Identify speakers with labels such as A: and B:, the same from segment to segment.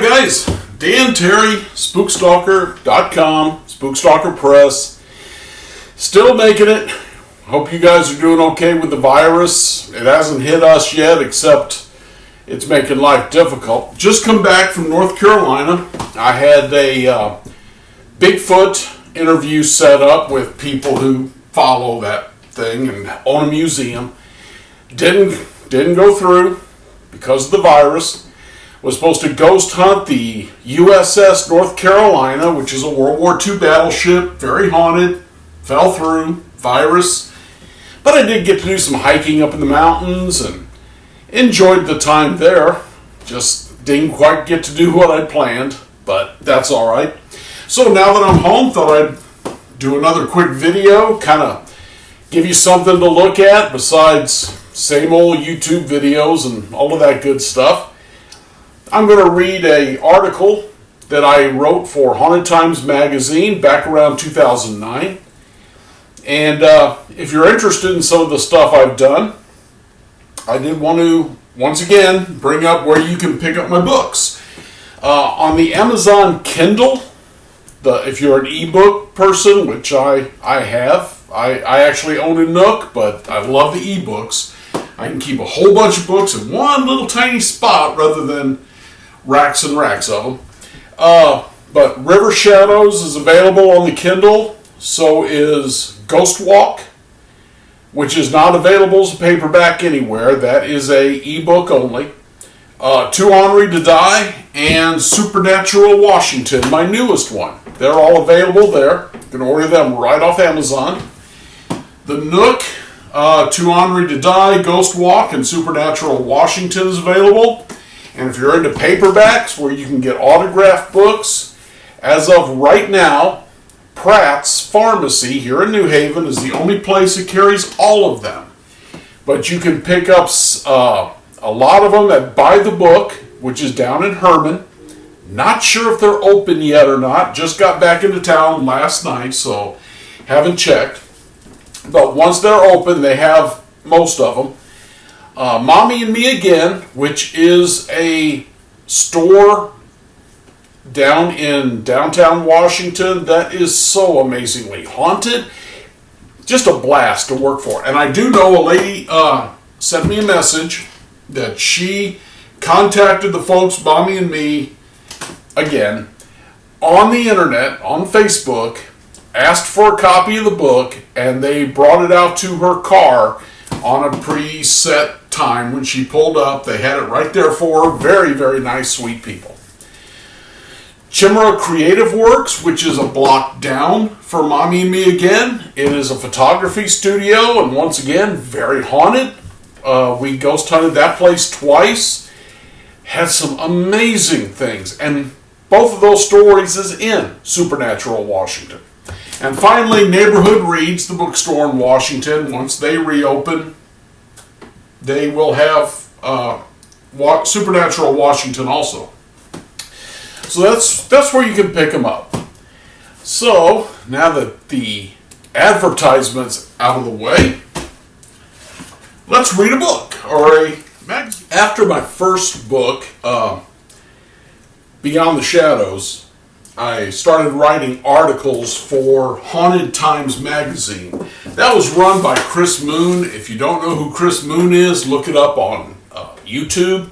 A: Hi guys, Dan Terry, Spookstalker.com, Spookstalker Press. Still making it. Hope you guys are doing okay with the virus. It hasn't hit us yet, except it's making life difficult. Just come back from North Carolina. I had a Bigfoot interview set up with people who follow that thing and own a museum. Didn't go through because of the virus. Was supposed to ghost hunt the USS North Carolina, which is a World War II battleship, very haunted, fell through, virus. But I did get to do some hiking up in the mountains and enjoyed the time there. Just didn't quite get to do what I'd planned, but that's all right. So now that I'm home, thought I'd do another quick video, kind of give you something to look at besides same old YouTube videos and all of that good stuff. I'm going to read an article that I wrote for Haunted Times magazine back around 2009. And if you're interested in some of the stuff I've done, I did want to, once again, bring up where you can pick up my books. On the Amazon Kindle, if you're an ebook person, which I have, I actually own a Nook, but I love the ebooks. I can keep a whole bunch of books in one little tiny spot rather than racks and racks of them. But River Shadows is available on the Kindle. So is Ghost Walk, which is not available as a paperback anywhere. That is a ebook only. Too Ornery to Die and Supernatural Washington, my newest one. They're all available there. You can order them right off Amazon. The Nook, Too Ornery to Die, Ghost Walk, and Supernatural Washington is available. And if you're into paperbacks where you can get autographed books, as of right now, Pratt's Pharmacy here in New Haven is the only place that carries all of them. But you can pick up a lot of them at Buy the Book, which is down in Herman. Not sure if they're open yet or not. Just got back into town last night, so haven't checked. But once they're open, they have most of them. Mommy and Me Again, which is a store down in downtown Washington that is so amazingly haunted. Just a blast to work for. And I do know a lady sent me a message that she contacted the folks, Mommy and Me Again, on the internet, on Facebook, asked for a copy of the book, and they brought it out to her car on a preset time. When she pulled up, they had it right there for her. Very, very nice, sweet people. Chimera Creative Works, which is a block down for Mommy and Me Again. It is a photography studio, and once again, very haunted. We ghost hunted that place twice. Had some amazing things, and both of those stories is in Supernatural Washington. And finally, Neighborhood Reads, the bookstore in Washington. Once they reopen, they will have Supernatural Washington also. So that's where you can pick them up. So, now that the advertisement's out of the way, let's read a book or a magazine. After my first book, Beyond the Shadows, I started writing articles for Haunted Times magazine. That was run by Chris Moon. If you don't know who Chris Moon is, look it up on YouTube.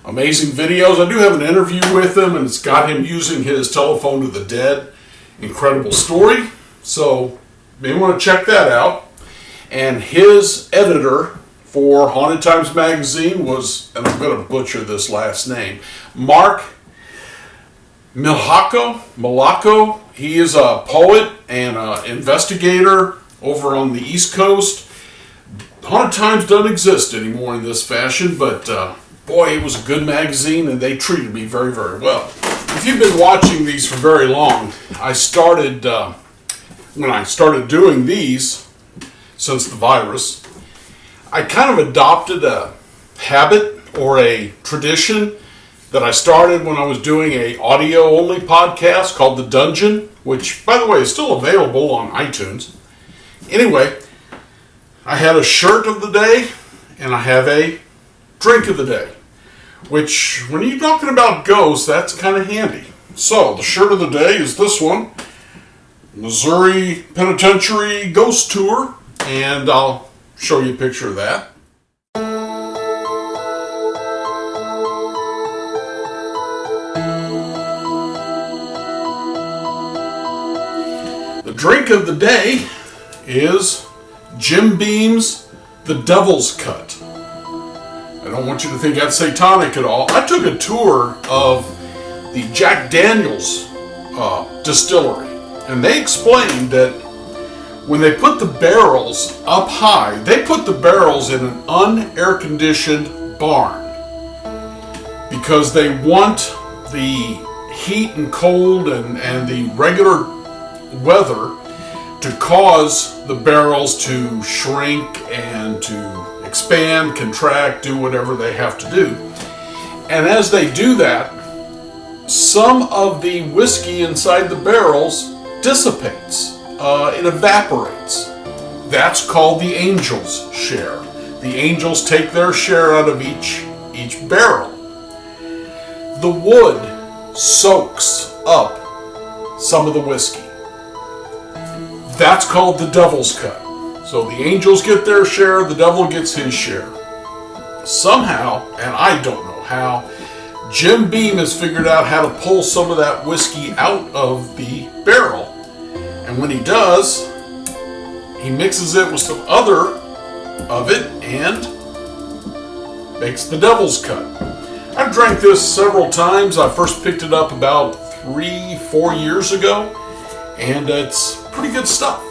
A: Amazing videos. I do have an interview with him, and it's got him using his telephone to the dead. Incredible story. So you may want to check that out. And his editor for Haunted Times magazine was, and I'm going to butcher this last name, Mark Milako. He is a poet and an investigator over on the East Coast. Haunted Times doesn't exist anymore in this fashion, but boy, it was a good magazine, and they treated me very, very well. If you've been watching these for very long, I started, when I started doing these, since the virus, I kind of adopted a habit or a tradition that I started when I was doing a audio-only podcast called The Dungeon, which, by the way, is still available on iTunes. Anyway, I had a shirt of the day, and I have a drink of the day. which, when you're talking about ghosts, that's kind of handy. So, the shirt of the day is this one, Missouri Penitentiary Ghost Tour, and I'll show you a picture of that. The drink of the day is Jim Beam's The Devil's Cut. I don't want you to think that's satanic at all. I took a tour of the Jack Daniels distillery, and they explained that when they put the barrels up high, they put the barrels in an un-air-conditioned barn because they want the heat and cold and the regular weather to cause the barrels to shrink and to expand, contract, do whatever they have to do. And as they do that, some of the whiskey inside the barrels dissipates. It evaporates. That's called the angel's share. The angels take their share out of each barrel. The wood soaks up some of the whiskey. That's called the devil's cut. So the angels get their share, the devil gets his share. Somehow, and I don't know how, Jim Beam has figured out how to pull some of that whiskey out of the barrel. And when he does, he mixes it with some other of it and makes the devil's cut. I've drank this several times. I first picked it up about 3-4 years ago, and it's pretty good stuff.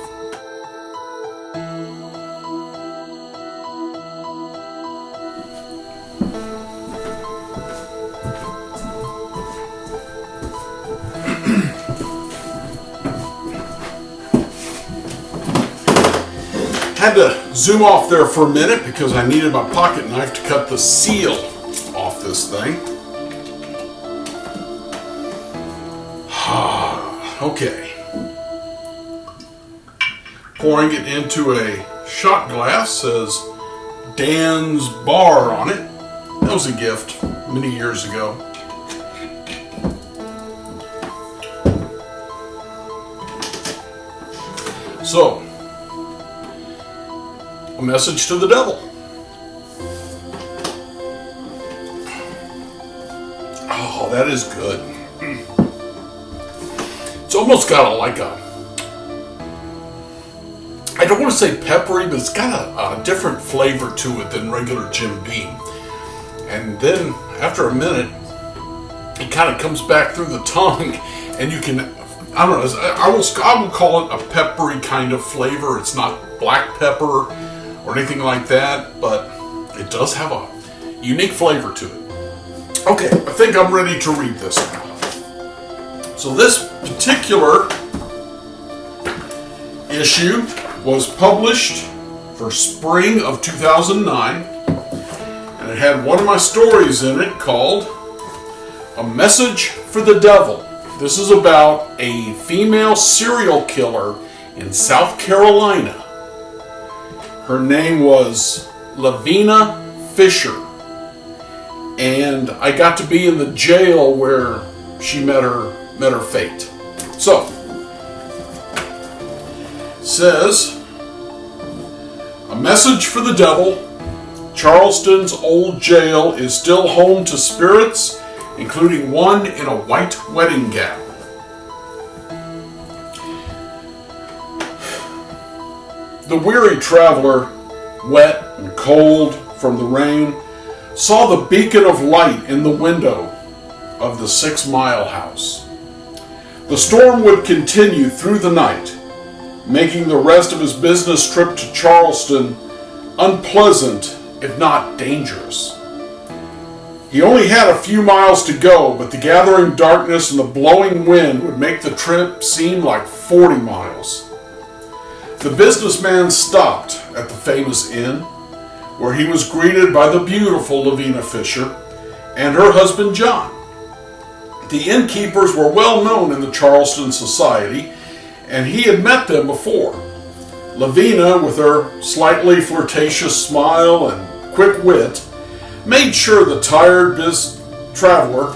A: Had to zoom off there for a minute because I needed my pocket knife to cut the seal off this thing. Okay. Pouring it into a shot glass, says Dan's Bar on it. That was a gift many years ago. So, a message to the devil. Oh, that is good. It's almost got I don't want to say peppery, but it's got a different flavor to it than regular Jim Beam. And then, after a minute, it kind of comes back through the tongue, and you can, I don't know, I will call it a peppery kind of flavor. It's not black pepper or anything like that, but it does have a unique flavor to it. Okay, I think I'm ready to read this now. So this particular issue was published for spring of 2009, and it had one of my stories in it called A Message for the Devil. This is about a female serial killer in South Carolina. Her name was Lavinia Fisher, and I got to be in the jail where she met her fate. So, it says, a message for the devil. Charleston's Old Jail is still home to spirits, including one in a white wedding gown. The weary traveler, wet and cold from the rain, saw the beacon of light in the window of the 6 Mile House. The storm would continue through the night, making the rest of his business trip to Charleston unpleasant, if not dangerous. He only had a few miles to go, but the gathering darkness and the blowing wind would make the trip seem like 40 miles. The businessman stopped at the famous inn, where he was greeted by the beautiful Lavinia Fisher and her husband John. The innkeepers were well known in the Charleston society, and he had met them before. Lavinia, with her slightly flirtatious smile and quick wit, made sure the tired traveler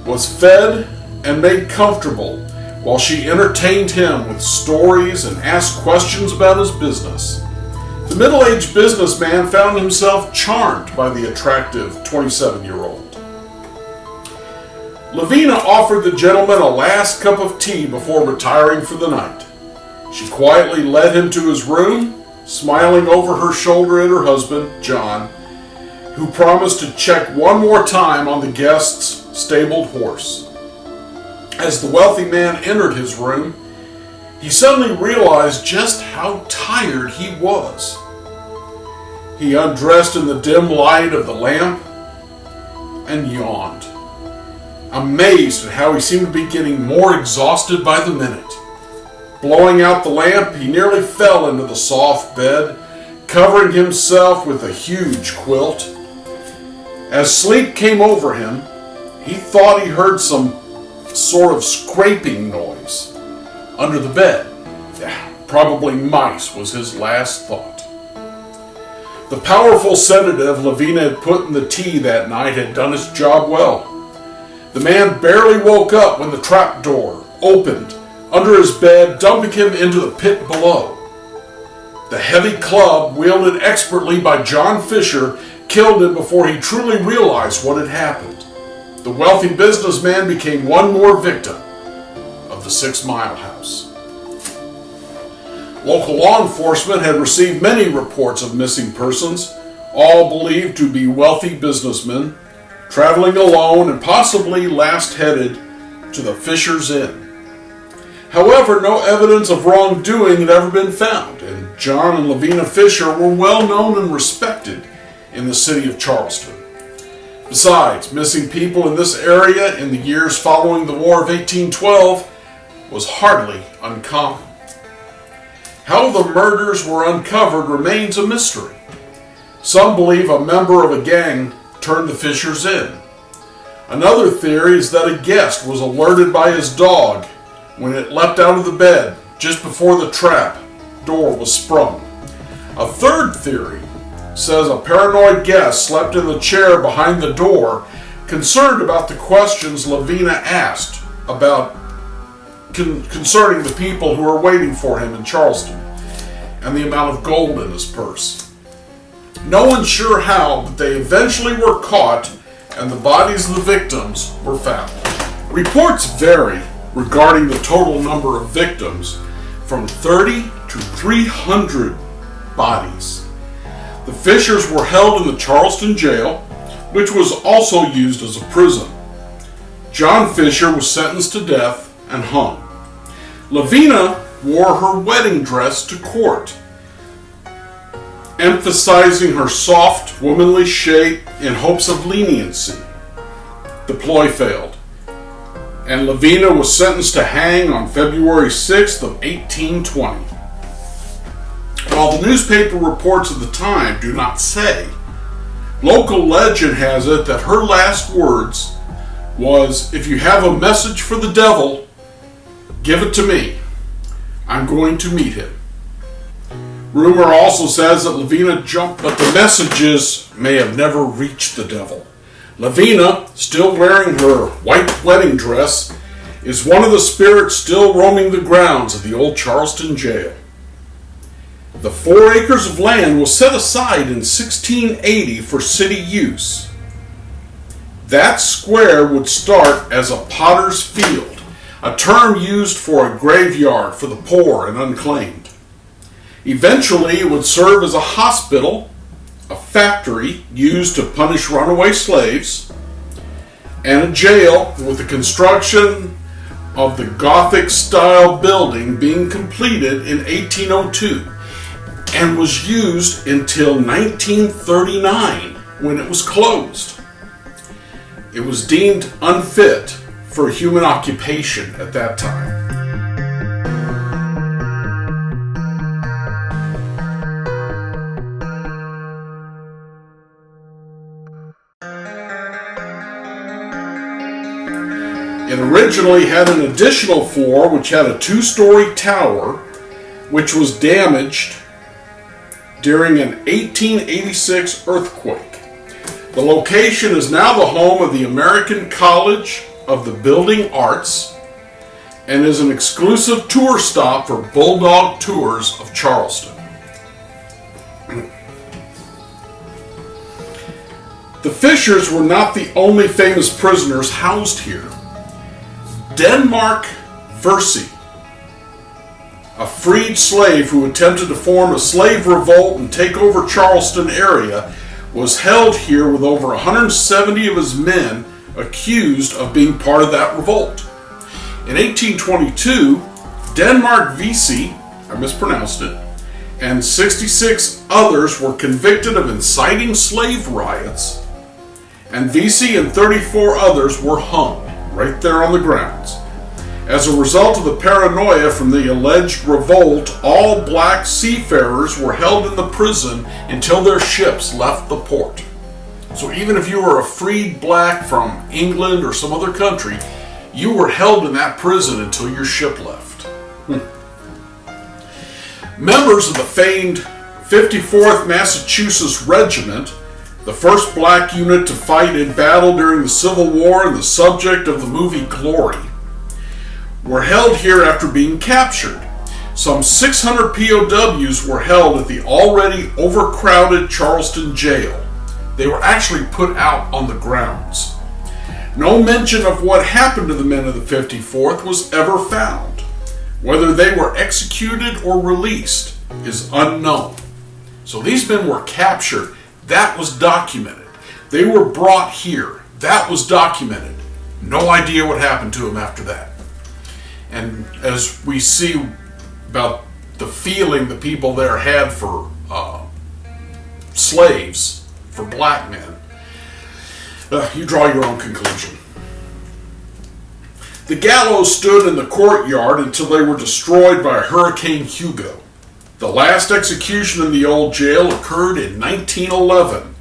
A: was fed and made comfortable while she entertained him with stories and asked questions about his business. The middle-aged businessman found himself charmed by the attractive 27-year-old. Lavinia offered the gentleman a last cup of tea before retiring for the night. She quietly led him to his room, smiling over her shoulder at her husband, John, who promised to check one more time on the guest's stabled horse. As the wealthy man entered his room, he suddenly realized just how tired he was. He undressed in the dim light of the lamp and yawned, amazed at how he seemed to be getting more exhausted by the minute. Blowing out the lamp, he nearly fell into the soft bed, covering himself with a huge quilt. As sleep came over him, he thought he heard some sort of scraping noise under the bed. Probably mice was his last thought. The powerful sedative Lavinia had put in the tea that night had done its job well. The man barely woke up when the trap door opened under his bed, dumping him into the pit below. The heavy club, wielded expertly by John Fisher, killed him before he truly realized what had happened. The wealthy businessman became one more victim of the 6 Mile House. Local law enforcement had received many reports of missing persons, all believed to be wealthy businessmen, traveling alone and possibly last headed to the Fisher's Inn. However, no evidence of wrongdoing had ever been found, and John and Lavinia Fisher were well known and respected in the city of Charleston. Besides, missing people in this area in the years following the War of 1812 was hardly uncommon. How the murders were uncovered remains a mystery. Some believe a member of a gang turned the Fisher's Inn. Another theory is that a guest was alerted by his dog when it leapt out of the bed just before the trap door was sprung. A third theory says a paranoid guest slept in the chair behind the door, concerned about the questions Lavinia asked about concerning the people who were waiting for him in Charleston and the amount of gold in his purse. No one's sure how, but they eventually were caught and the bodies of the victims were found. Reports vary regarding the total number of victims, from 30 to 300 bodies. The Fishers were held in the Charleston jail, which was also used as a prison. John Fisher was sentenced to death and hung. Lavinia wore her wedding dress to court, emphasizing her soft, womanly shape in hopes of leniency. The ploy failed, and Lavinia was sentenced to hang on February 6th of 1820. While the newspaper reports of the time do not say, local legend has it that her last words was, "If you have a message for the devil, give it to me. I'm going to meet him." Rumor also says that Lavinia jumped, but the messages may have never reached the devil. Lavinia, still wearing her white wedding dress, is one of the spirits still roaming the grounds of the old Charleston jail. The 4 acres of land was set aside in 1680 for city use. That square would start as a potter's field, a term used for a graveyard for the poor and unclaimed. Eventually, it would serve as a hospital, a factory used to punish runaway slaves, and a jail, with the construction of the Gothic-style building being completed in 1802, and was used until 1939, when it was closed. It was deemed unfit for human occupation at that time. It originally had an additional floor which had a 2-story tower which was damaged during an 1886 earthquake. The location is now the home of the American College of the Building Arts and is an exclusive tour stop for Bulldog Tours of Charleston. The Fishers were not the only famous prisoners housed here. Denmark Vesey, a freed slave who attempted to form a slave revolt and take over Charleston area, was held here with over 170 of his men accused of being part of that revolt. In 1822, Denmark Vesey, I mispronounced it, and 66 others were convicted of inciting slave riots, and Vesey and 34 others were hung right there on the grounds. As a result of the paranoia from the alleged revolt, all black seafarers were held in the prison until their ships left the port. So even if you were a freed black from England or some other country, you were held in that prison until your ship left. Members of the famed 54th Massachusetts Regiment, the first black unit to fight in battle during the Civil War and the subject of the movie Glory, were held here after being captured. Some 600 POWs were held at the already overcrowded Charleston jail. They were actually put out on the grounds. No mention of what happened to the men of the 54th was ever found. Whether they were executed or released is unknown. So these men were captured. That was documented. They were brought here. That was documented. No idea what happened to them after that. And as we see about the feeling the people there had for slaves, for black men, you draw your own conclusion. The gallows stood in the courtyard until they were destroyed by Hurricane Hugo. The last execution in the old jail occurred in 1911.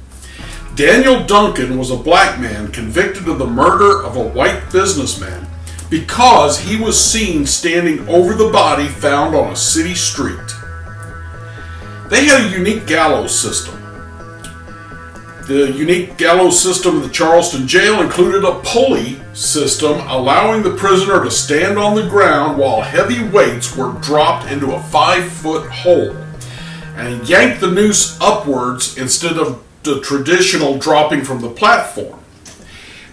A: Daniel Duncan was a black man convicted of the murder of a white businessman because he was seen standing over the body found on a city street. They had a unique gallows system. The unique gallows system of the Charleston jail included a pulley system allowing the prisoner to stand on the ground while heavy weights were dropped into a 5-foot hole and yank the noose upwards instead of the traditional dropping from the platform.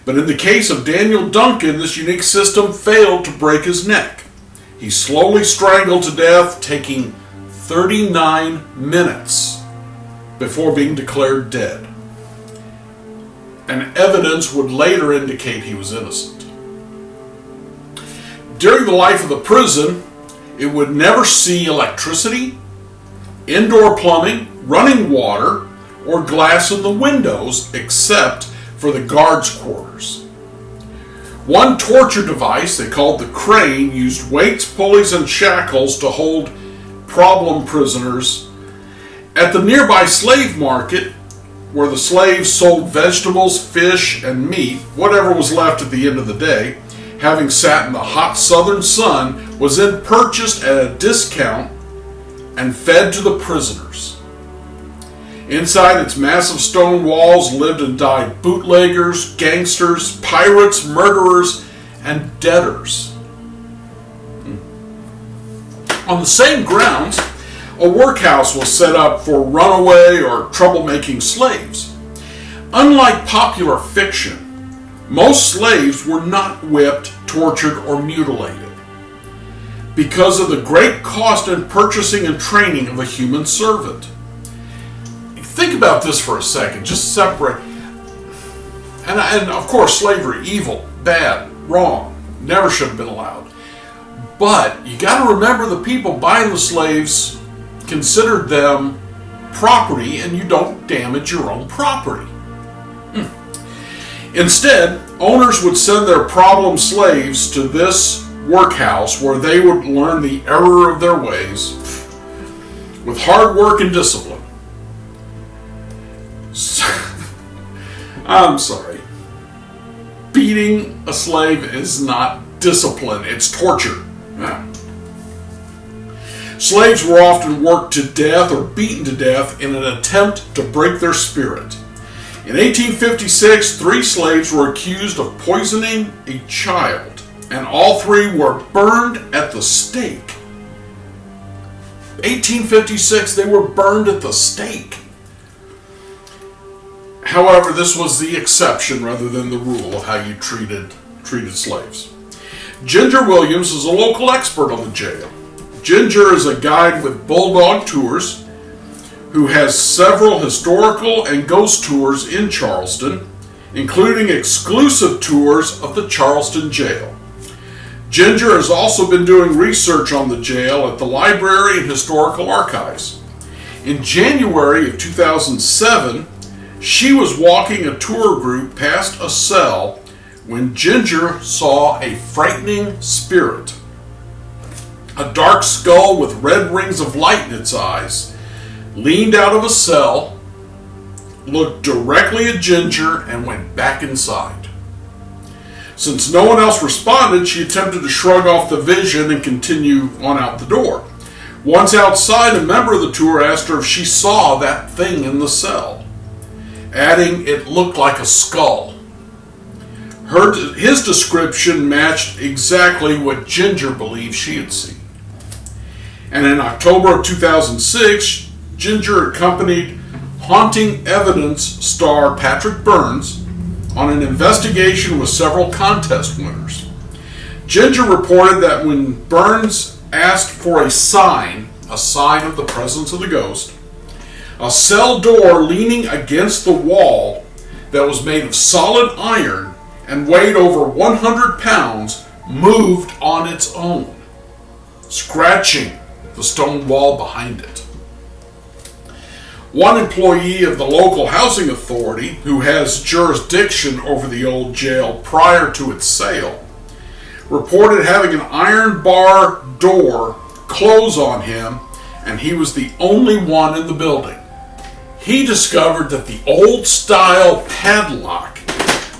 A: But in the case of Daniel Duncan, this unique system failed to break his neck. He slowly strangled to death, taking 39 minutes before being declared dead. And evidence would later indicate he was innocent. During the life of the prison, it would never see electricity, indoor plumbing, running water, or glass in the windows except for the guards' quarters. One torture device they called the crane used weights, pulleys, and shackles to hold problem prisoners. At the nearby slave market, where the slaves sold vegetables, fish, and meat, whatever was left at the end of the day, having sat in the hot southern sun, was then purchased at a discount and fed to the prisoners. Inside its massive stone walls lived and died bootleggers, gangsters, pirates, murderers, and debtors. On the same grounds, a workhouse was set up for runaway or troublemaking slaves. Unlike popular fiction, most slaves were not whipped, tortured, or mutilated because of the great cost in purchasing and training of a human servant. Think about this for a second. Just separate. And of course, slavery, evil, bad, wrong, never should have been allowed. But you got to remember the people buying the slaves considered them property, and you don't damage your own property. Instead, owners would send their problem slaves to this workhouse where they would learn the error of their ways with hard work and discipline. I'm sorry. Beating a slave is not discipline, it's torture. Slaves were often worked to death or beaten to death in an attempt to break their spirit. In 1856, 3 slaves were accused of poisoning a child, and all 3 were burned at the stake. 1856, they were burned at the stake. However, this was the exception rather than the rule of how you treated slaves. Ginger Williams is a local expert on the jail. Ginger is a guide with Bulldog Tours who has several historical and ghost tours in Charleston, including exclusive tours of the Charleston jail. Ginger has also been doing research on the jail at the Library and Historical Archives. In January of 2007, she was walking a tour group past a cell when Ginger saw a frightening spirit. A dark skull with red rings of light in its eyes leaned out of a cell, looked directly at Ginger, and went back inside. Since no one else responded, she attempted to shrug off the vision and continue on out the door. Once outside, a member of the tour asked her if she saw that thing in the cell, adding it looked like a skull. His description matched exactly what Ginger believed she had seen. And in October of 2006, Ginger accompanied Haunting Evidence star Patrick Burns on an investigation with several contest winners. Ginger reported that when Burns asked for a sign of the presence of the ghost, a cell door leaning against the wall that was made of solid iron and weighed over 100 pounds moved on its own, scratching the stone wall behind it. One employee of the local housing authority, who has jurisdiction over the old jail prior to its sale, reported having an iron bar door close on him, and he was the only one in the building. He discovered that the old-style padlock,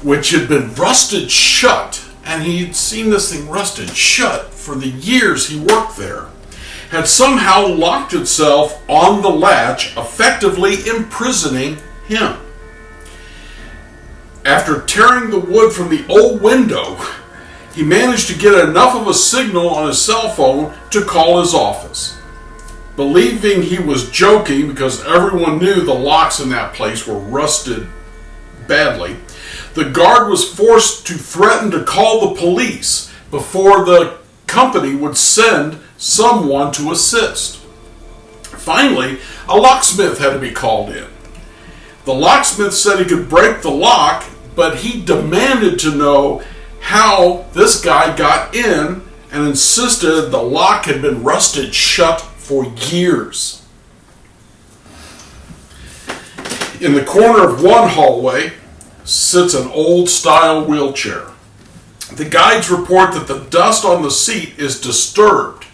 A: which had been rusted shut, and he'd seen this thing rusted shut for the years he worked there, had somehow locked itself on the latch, effectively imprisoning him. After tearing the wood from the old window, he managed to get enough of a signal on his cell phone to call his office. Believing he was joking because everyone knew the locks in that place were rusted badly, the guard was forced to threaten to call the police before the company would send someone to assist. Finally, a locksmith had to be called in. The locksmith said he could break the lock, but he demanded to know how this guy got in and insisted the lock had been rusted shut for years. In the corner of one hallway sits an old-style wheelchair. The guides report that the dust on the seat is disturbed,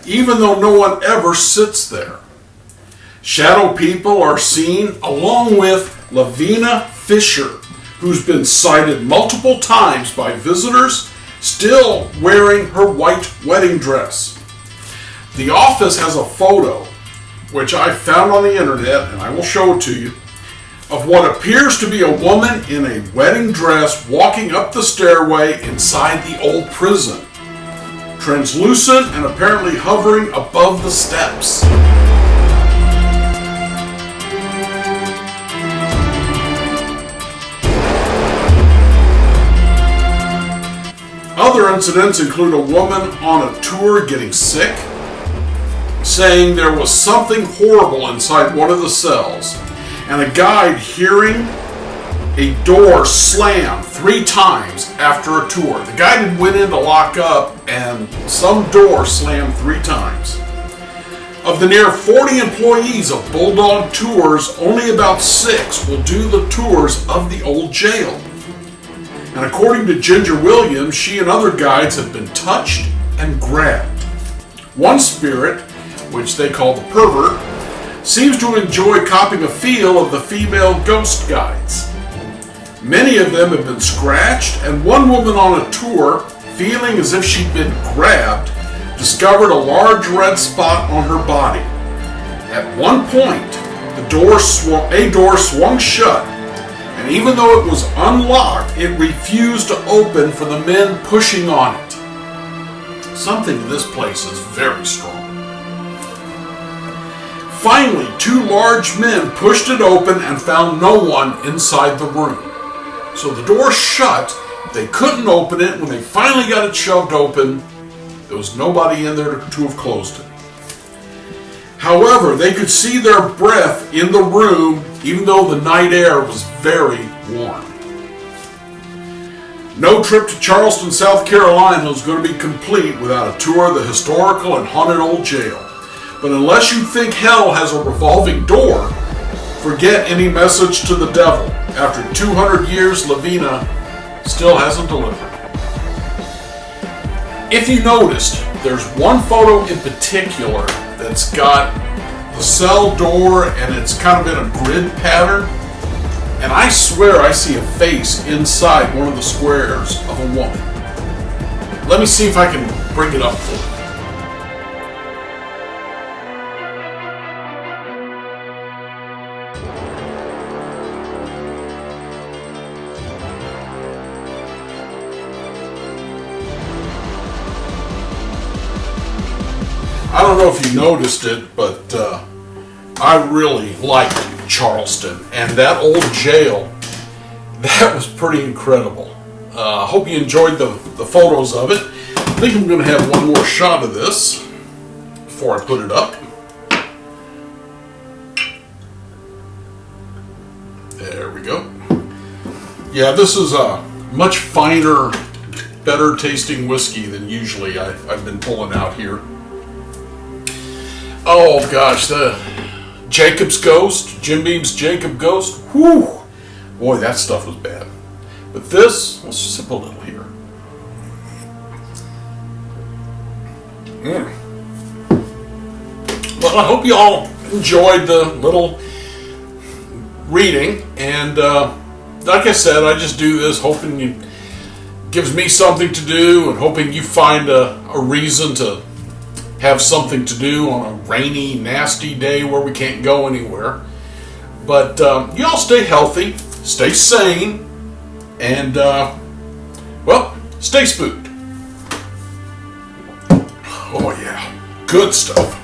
A: even though no one ever sits there. Shadow people are seen along with Lavinia Fisher, who's been sighted multiple times by visitors, still wearing her white wedding dress. The office has a photo, which I found on the internet, and I will show it to you, of what appears to be a woman in a wedding dress walking up the stairway inside the old prison, translucent and apparently hovering above the steps. Other incidents include a woman on a tour getting sick, saying there was something horrible inside one of the cells, and a guide hearing a door slam 3 times after a tour. The guide had went in to lock up, and some door slammed 3 times. Of the near 40 employees of Bulldog Tours, only about 6 will do the tours of the old jail. And according to Ginger Williams, she and other guides have been touched and grabbed. One spirit, which they call the pervert, seems to enjoy copying a feel of the female ghost guides. Many of them have been scratched, and one woman on a tour, feeling as if she'd been grabbed, discovered a large red spot on her body. At one point, a door swung shut, And even though it was unlocked, it refused to open for the men pushing on it. Something in this place is very strong. Finally, two large men pushed it open and found no one inside the room. So the door shut. They couldn't open it. When they finally got it shoved open, there was nobody in there to have closed it. However, they could see their breath in the room, even though the night air was very warm. No trip to Charleston, South Carolina is going to be complete without a tour of the historical and haunted old jail. But unless you think hell has a revolving door, forget any message to the devil. After 200 years, Lavinia still hasn't delivered. If you noticed, there's one photo in particular that's got the cell door and it's kind of in a grid pattern. And I swear I see a face inside one of the squares of a woman. Let me see if I can bring it up for you. I don't know if you noticed it, but I really liked Charleston, and that old jail, that was pretty incredible. I hope you enjoyed the photos of it. I think I'm going to have one more shot of this before I put it up. There we go. Yeah, this is a much finer, better tasting whiskey than usually I've been pulling out here. Oh gosh, the Jacob's Ghost, Jim Beam's Jacob Ghost. Whew! Boy, that stuff was bad. But this, let's sip a little here. Well, I hope you all enjoyed the little reading. And like I said, I just do this hoping it gives me something to do and hoping you find a reason to have something to do on a rainy, nasty day where we can't go anywhere. But you all stay healthy, stay sane, and, well, stay spooked. Oh yeah, good stuff.